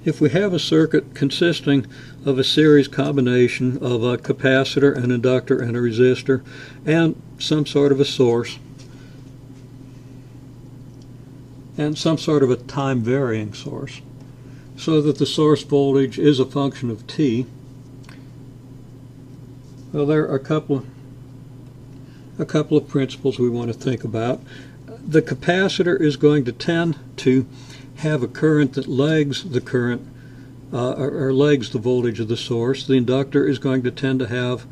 If we have a circuit consisting of a series combination of a capacitor, an inductor, and a resistor, and some sort of a source, and some sort of a time-varying source, so that the source voltage is a function of t, well, there are a couple of principles we want to think about. The capacitor is going to tend to have a current that lags the current, or lags the voltage of the source. The inductor is going to tend to have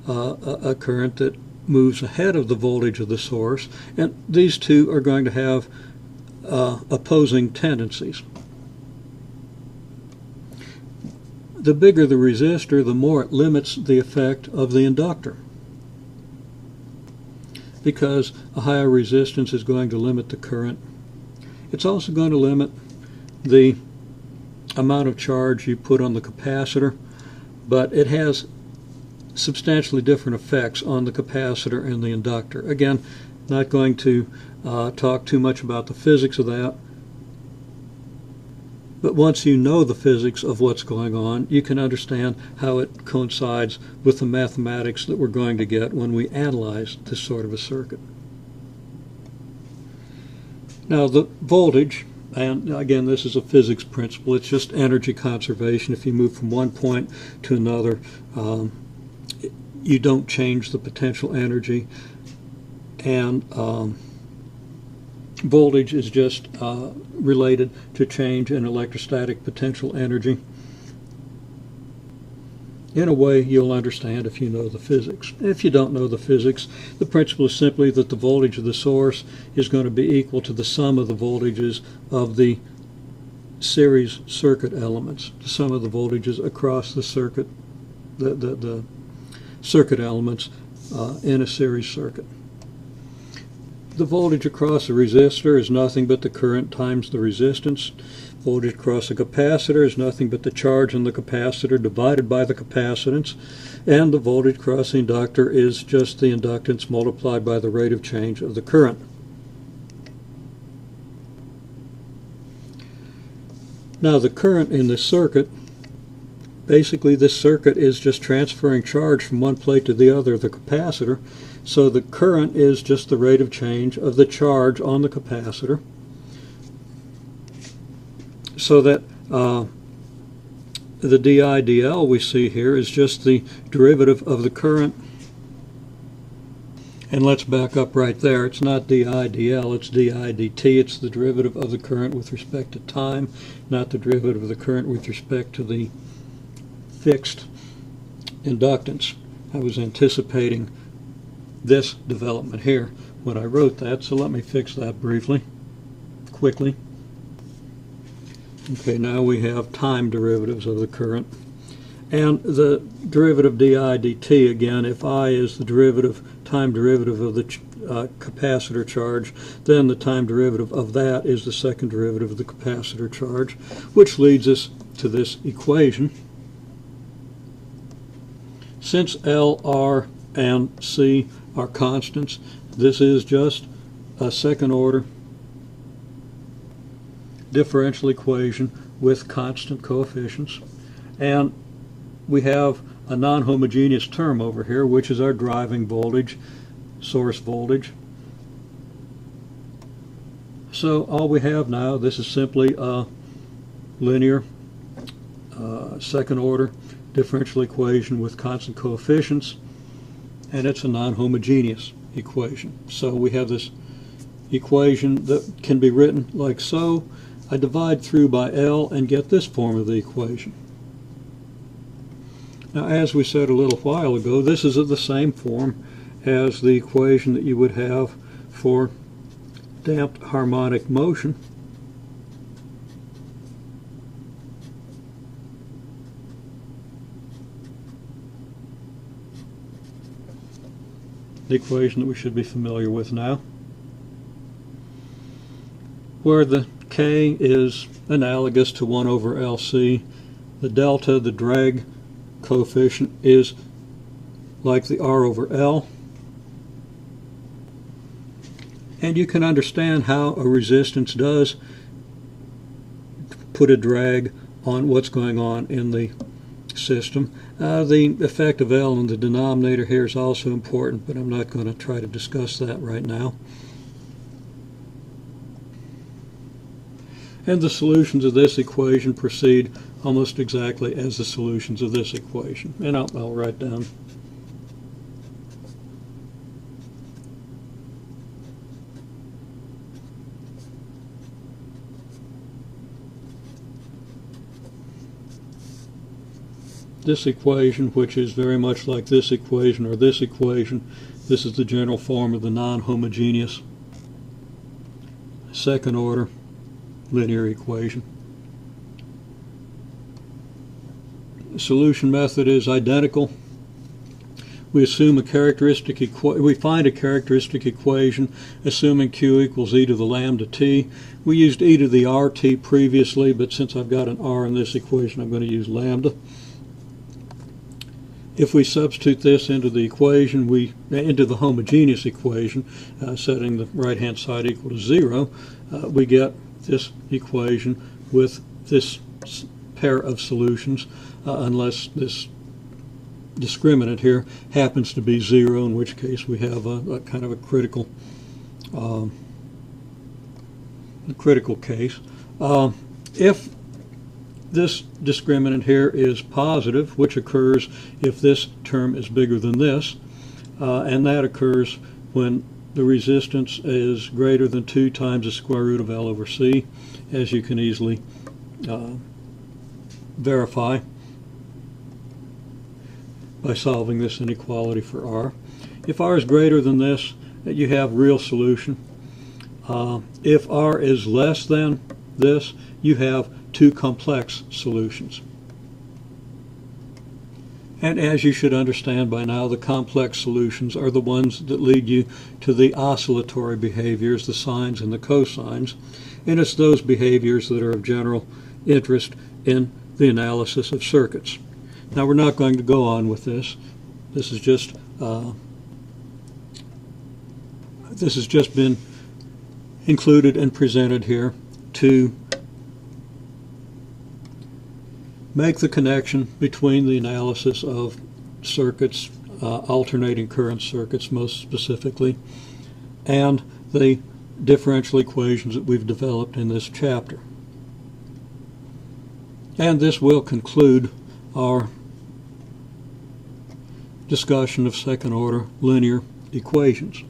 a current that moves ahead of the voltage of the source, and these two are going to have opposing tendencies. The bigger the resistor, the more it limits the effect of the inductor, because a higher resistance is going to limit the current. It's also going to limit the amount of charge you put on the capacitor, but it has substantially different effects on the capacitor and the inductor. Again, not going to talk too much about the physics of that, but once you know the physics of what's going on, you can understand how it coincides with the mathematics that we're going to get when we analyze this sort of a circuit. Now, the voltage, and again, this is a physics principle, it's just energy conservation. If you move from one point to another, you don't change the potential energy, and voltage is just related to change in electrostatic potential energy. In a way, you'll understand if you know the physics. If you don't know the physics, the principle is simply that the voltage of the source is going to be equal to the sum of the voltages of the series circuit elements, the sum of the voltages across the circuit, the circuit elements in a series circuit. The voltage across a resistor is nothing but the current times the resistance. Voltage across a capacitor is nothing but the charge on the capacitor divided by the capacitance. And the voltage across the inductor is just the inductance multiplied by the rate of change of the current. Now, the current in this circuit, basically this circuit is just transferring charge from one plate to the other of the capacitor. So the current is just the rate of change of the charge on the capacitor, so that the di/dl we see here is just the derivative of the current. And let's back up right there. It's not di/dl, it's di/dt. It's the derivative of the current with respect to time, not the derivative of the current with respect to the fixed inductance. I was anticipating this development here when I wrote that, so let me fix that quickly. Okay, now we have time derivatives of the current. And the derivative di/dt, again, if I is the time derivative of the capacitor charge, then the time derivative of that is the second derivative of the capacitor charge, which leads us to this equation. Since L, R, and C are constants, this is just a second order differential equation with constant coefficients, and we have a non-homogeneous term over here, which is our driving voltage, source voltage. So all we have now, this is simply a linear second order differential equation with constant coefficients, and it's a non-homogeneous equation. So we have this equation that can be written like so. I divide through by L and get this form of the equation. Now, as we said a little while ago, this is of the same form as the equation that you would have for damped harmonic motion. The equation that we should be familiar with now, where the K is analogous to 1 over LC. The delta, the drag coefficient, is like the R over L. And you can understand how a resistance does put a drag on what's going on in the system. The effect of L in the denominator here is also important, but I'm not going to try to discuss that right now. And the solutions of this equation proceed almost exactly as the solutions of this equation. And I'll write down this equation, which is very much like this equation or this equation. This is the general form of the non-homogeneous second order linear equation. The solution method is identical. We assume a characteristic we find a characteristic equation assuming Q equals e to the lambda t. We used e to the RT previously, but since I've got an R in this equation, I'm going to use lambda. If we substitute this into the equation, into the homogeneous equation, setting the right-hand side equal to 0, we get this equation with this pair of solutions, unless this discriminant here happens to be 0, in which case we have a kind of a critical case. If this discriminant here is positive, which occurs if this term is bigger than this, and that occurs when the resistance is greater than 2 times the square root of L over C, as you can easily verify by solving this inequality for R. If R is greater than this, you have real solution. If R is less than this, you have two complex solutions. And as you should understand by now, the complex solutions are the ones that lead you to the oscillatory behaviors, the sines and the cosines. And it's those behaviors that are of general interest in the analysis of circuits. Now, we're not going to go on with this. This has just been included and presented here to make the connection between the analysis of circuits, alternating current circuits most specifically, and the differential equations that we've developed in this chapter. And this will conclude our discussion of second order linear equations.